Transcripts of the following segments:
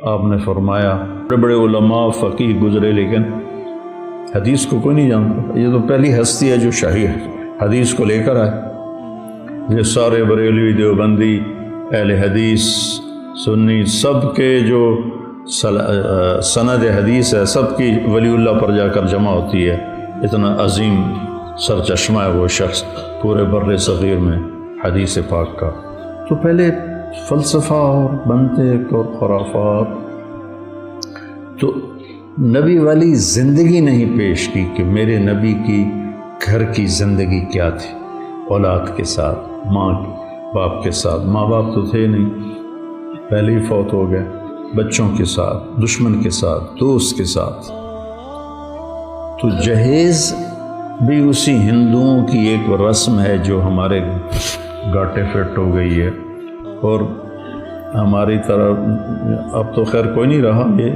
آپ نے فرمایا بڑے بڑے علماء فقیہ گزرے لیکن حدیث کو کوئی نہیں جانتا. یہ تو پہلی ہستی ہے جو شاہی حدیث کو لے کر آئے. یہ سارے بریلوی دیوبندی اہل حدیث سنی سب کے جو سند حدیث ہے سب کی ولی اللہ پر جا کر جمع ہوتی ہے. اتنا عظیم سرچشمہ ہے وہ شخص پورے بر صغیر میں حدیث پاک کا. تو پہلے فلسفہ اور منطق اور خرافات، تو نبی والی زندگی نہیں پیش کی کہ میرے نبی کی گھر کی زندگی کیا تھی، اولاد کے ساتھ، ماں باپ کے ساتھ. ماں باپ تو تھے نہیں، پہلے ہی فوت ہو گئے. بچوں کے ساتھ، دشمن کے ساتھ، دوست کے ساتھ. تو جہیز بھی اسی ہندوؤں کی ایک رسم ہے جو ہمارے گاٹے فٹ ہو گئی ہے. اور ہماری طرح اب تو خیر کوئی نہیں رہا. یہ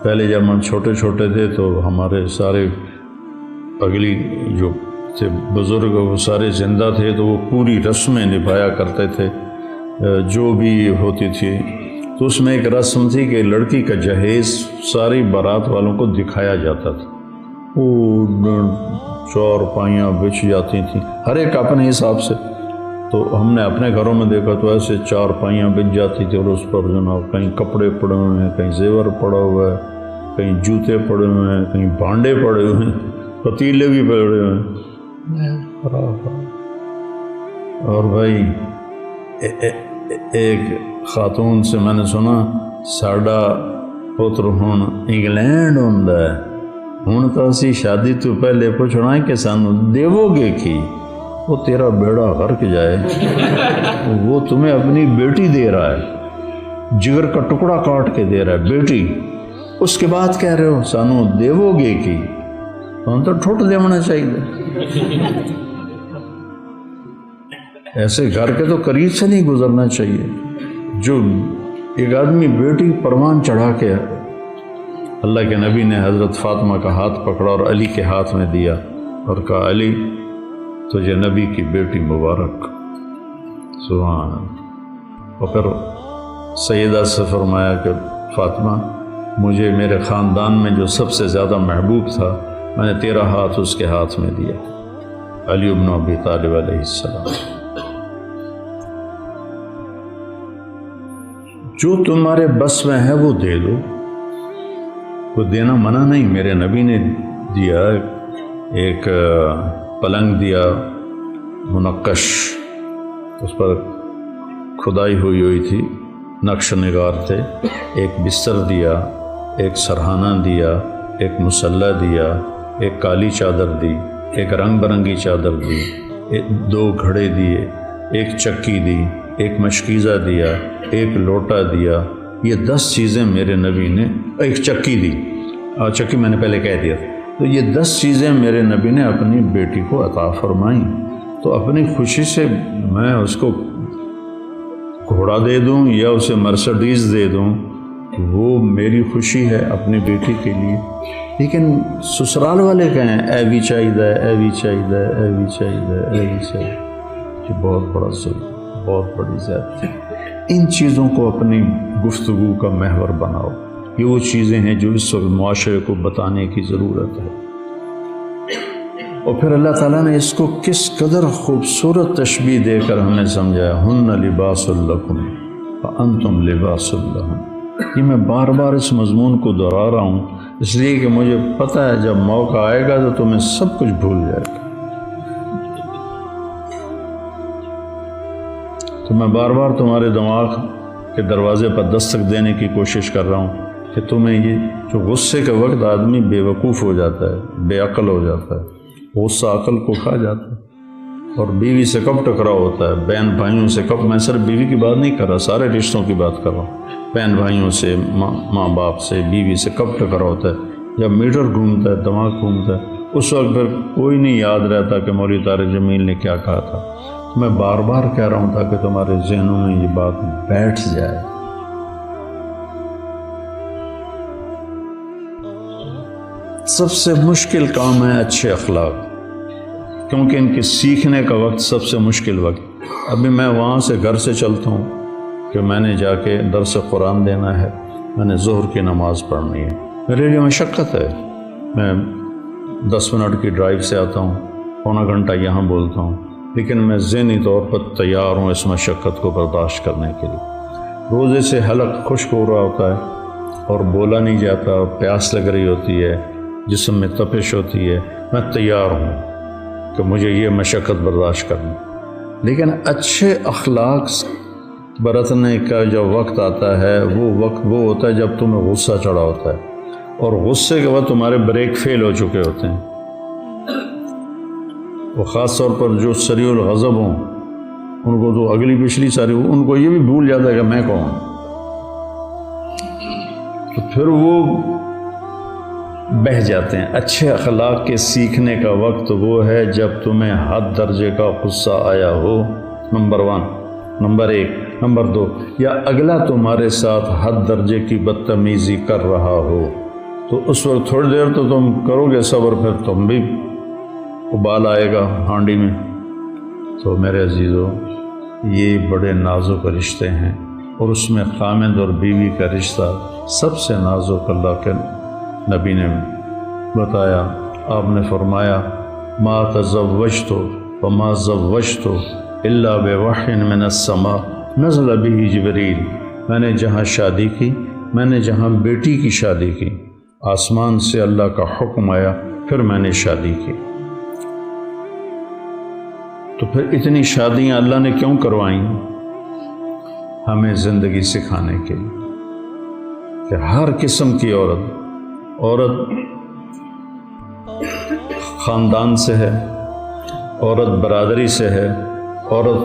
پہلے جب ہم چھوٹے چھوٹے تھے تو ہمارے سارے اگلی جو تھے بزرگ وہ سارے زندہ تھے تو وہ پوری رسمیں نبھایا کرتے تھے جو بھی ہوتی تھی. تو اس میں ایک رسم تھی کہ لڑکی کا جہیز ساری بارات والوں کو دکھایا جاتا تھا. وہ چار پائیاں بچھ جاتی تھیں ہر ایک اپنے حساب سے. تو ہم نے اپنے گھروں میں دیکھا تو ایسے چار پائیاں بچ جاتی تھی اور اس پر جناب کہیں کپڑے پڑے ہوئے ہیں، کہیں زیور پڑا ہوا ہے، کہیں جوتے پڑے ہوئے ہیں، کہیں بھانڈے پڑے ہوئے ہیں، پتیلے بھی پڑے ہوئے ہیں. اور بھائی ایک خاتون سے میں نے سنا ساڈا پتر ہن انگلینڈ ہوندا ہے، ہن تو اسی شادی تو پہلے پوچھنا ہے کہ سانو دیو گے کی. وہ تیرا بیڑا غرق جائے، وہ تمہیں اپنی بیٹی دے رہا ہے، جگر کا ٹکڑا کاٹ کے دے رہا ہے بیٹی، اس کے بعد کہہ رہے ہو سانو دیو گے کی. ہم تو ٹھٹ دیونا چاہیے. ایسے گھر کے تو قریب سے نہیں گزرنا چاہیے. جو ایک آدمی بیٹی پروان چڑھا کے اللہ کے نبی نے حضرت فاطمہ کا ہاتھ پکڑا اور علی کے ہاتھ میں دیا اور کہا علی تجھے نبی کی بیٹی مبارک. سبحان اللہ. اور پھر سیدہ سے فرمایا کہ فاطمہ مجھے میرے خاندان میں جو سب سے زیادہ محبوب تھا میں نے تیرا ہاتھ اس کے ہاتھ میں دیا، علی بن ابی طالب علیہ السلام. جو تمہارے بس میں ہے وہ دے دو، وہ دینا منع نہیں. میرے نبی نے دیا، ایک پلنگ دیا منقش، اس پر کھدائی ہوئی تھی، نقش نگار تھے. ایک بستر دیا، ایک سرہانہ دیا، ایک مسلح دیا، ایک کالی چادر دی، ایک رنگ برنگی چادر دی، دو گھڑے دیے، ایک چکی دی، ایک مشکیزہ دیا، ایک لوٹا دیا. یہ 10 چیزیں میرے نبی نے، ایک چکی دی، چکی میں نے پہلے کہہ دیا تھا. تو یہ 10 چیزیں میرے نبی نے اپنی بیٹی کو عطا فرمائیں. تو اپنی خوشی سے میں اس کو گھوڑا دے دوں یا اسے مرسڈیز دے دوں، وہ میری خوشی ہے اپنی بیٹی کے لیے. لیکن سسرال والے کہیں اے بھی چاہیے، اے بھی چاہیے، اے بھی چاہیے، اے بھی چاہیے. یہ بہت بڑا ظلم، بہت بڑی زیادتی. ان چیزوں کو اپنی گفتگو کا محور بناؤ. یہ وہ چیزیں ہیں جو اس وقت معاشرے کو بتانے کی ضرورت ہے. اور پھر اللہ تعالیٰ نے اس کو کس قدر خوبصورت تشبیہ دے کر ہمیں سمجھایا، ہن لباس لکم وانتم لباس لہن. یہ میں بار بار اس مضمون کو دہرا رہا ہوں اس لیے کہ مجھے پتہ ہے جب موقع آئے گا تو تمہیں سب کچھ بھول جائے گا. تو میں بار بار تمہارے دماغ کے دروازے پر دستک دینے کی کوشش کر رہا ہوں کہ تمہیں یہ جو غصے کے وقت آدمی بے وقوف ہو جاتا ہے، بے عقل ہو جاتا ہے، غصہ عقل کو کھا جاتا ہے. اور بیوی سے کب ٹکراؤ ہوتا ہے، بہن بھائیوں سے کب، میں صرف بیوی کی بات نہیں کر رہا، سارے رشتوں کی بات کر رہا ہوں. بہن بھائیوں سے، ماں باپ سے، بیوی سے کب ٹکراؤ ہوتا ہے، جب میٹر گھومتا ہے، دماغ گھومتا ہے. اس وقت پھر کوئی نہیں یاد رہتا کہ مولوی طارق جمیل نے کیا کہا تھا. میں بار بار کہہ رہا ہوں تاکہ تمہارے ذہنوں میں یہ بات بیٹھ جائے. سب سے مشکل کام ہے اچھے اخلاق، کیونکہ ان کے سیکھنے کا وقت سب سے مشکل وقت. ابھی میں وہاں سے گھر سے چلتا ہوں کہ میں نے جا کے درس قرآن دینا ہے، میں نے ظہر کی نماز پڑھنی ہے. میرے لیے مشقت ہے. میں 10 منٹ کی ڈرائیو سے آتا ہوں، پونا گھنٹہ یہاں بولتا ہوں، لیکن میں ذہنی طور پر تیار ہوں اس مشقت کو برداشت کرنے کے لیے. روزے سے حلق خشک ہو رہا ہوتا ہے اور بولا نہیں جاتا اور پیاس لگ رہی ہوتی ہے، جسم میں تپش ہوتی ہے. میں تیار ہوں کہ مجھے یہ مشقت برداشت کرنی. لیکن اچھے اخلاق برتنے کا جو وقت آتا ہے وہ وقت وہ ہوتا ہے جب تمہیں غصہ چڑھا ہوتا ہے اور غصے کے بعد تمہارے بریک فیل ہو چکے ہوتے ہیں. وہ خاص طور پر جو سریع الغضب ہوں ان کو تو اگلی پچھلی ساری ان کو یہ بھی بھول جاتا ہے کہ میں کون. تو پھر وہ بہہ جاتے ہیں. اچھے اخلاق کے سیکھنے کا وقت وہ ہے جب تمہیں حد درجے کا غصہ آیا ہو، نمبر 1. نمبر 1. نمبر 2، یا اگلا تمہارے ساتھ حد درجے کی بدتمیزی کر رہا ہو تو اس وقت تھوڑی دیر تو تم کرو گے صبر، پھر تم بھی ابال آئے گا ہانڈی میں. تو میرے عزیزو، یہ بڑے نازک رشتے ہیں اور اس میں خامند اور بیوی کا رشتہ سب سے نازک. اللہ کے نبی نے بتایا، آپ نے فرمایا ما تزوجت وما زوجت الا بوحی من السماء نزل به جبریل. میں نے جہاں شادی کی، میں نے جہاں بیٹی کی شادی کی، آسمان سے اللہ کا حکم آیا، پھر میں نے شادی کی. تو پھر اتنی شادیاں اللہ نے کیوں کروائیں؟ ہمیں زندگی سکھانے کے لیے کہ ہر قسم کی عورت خاندان سے ہے، عورت برادری سے ہے، عورت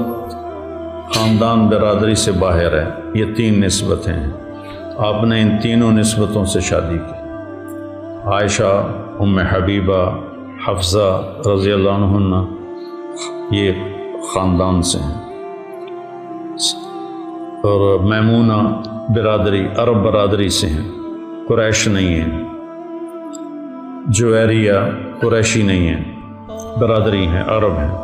خاندان برادری سے باہر ہے. یہ 3 نسبتیں ہیں. آپ نے ان تینوں نسبتوں سے شادی کی. عائشہ، ام حبیبہ، حفصہ رضی اللہ عنہ یہ خاندان سے ہیں، اور میمونہ برادری عرب برادری سے ہیں، قریش نہیں ہیں. جویریہ قریشی نہیں ہیں، برادری ہیں، عرب ہیں.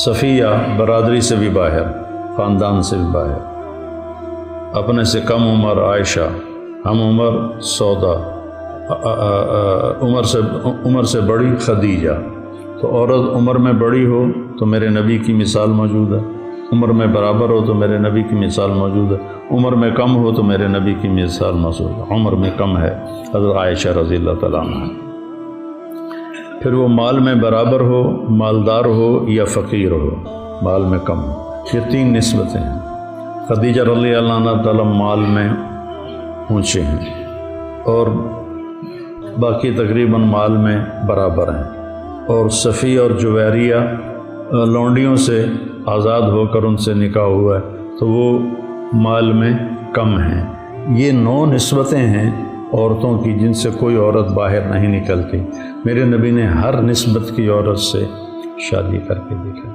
صفیہ برادری سے بھی باہر، خاندان سے بھی باہر. اپنے سے کم عمر عائشہ، ہم عمر سودا، عمر سے بڑی خدیجہ. تو عورت عمر میں بڑی ہو تو میرے نبی کی مثال موجود ہے، عمر میں برابر ہو تو میرے نبی کی مثال موجود ہے، عمر میں کم ہو تو میرے نبی کی مثال موجود ہے. عمر میں کم ہے حضرت عائشہ رضی اللہ تعالیٰ عنہ. پھر وہ مال میں برابر ہو، مالدار ہو یا فقیر ہو، مال میں کم ہو. یہ 3 نسبتیں ہیں. خدیجہ رضی اللہ عنہ تعالیٰ مال میں اونچے ہیں اور باقی تقریباً مال میں برابر ہیں. اور صفیہ اور جویریہ لونڈیوں سے آزاد ہو کر ان سے نکاح ہوا ہے تو وہ مال میں کم ہیں. یہ 9 نسبتیں ہیں عورتوں کی جن سے کوئی عورت باہر نہیں نکلتی. میرے نبی نے ہر نسبت کی عورت سے شادی کر کے دیکھا.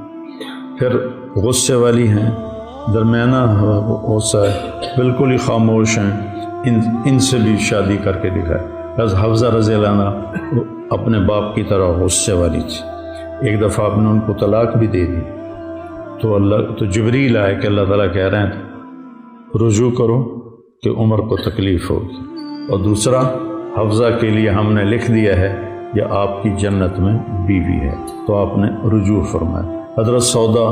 پھر غصے والی ہیں، درمیانہ غصہ ہے، بالکل ہی خاموش ہیں، ان سے بھی شادی کر کے دکھائے. حفصہ رضی اللہ عنہ اپنے باپ کی طرح غصے والی تھی. ایک دفعہ آپ نے ان کو طلاق بھی دے دی تو جبریل آئے کہ اللہ تعالیٰ کہہ رہے ہیں رجوع کرو کہ عمر کو تکلیف ہوگی. اور دوسرا، حفصہ کے لیے ہم نے لکھ دیا ہے یہ آپ کی جنت میں بیوی ہے، تو آپ نے رجوع فرمایا. حضرت سودا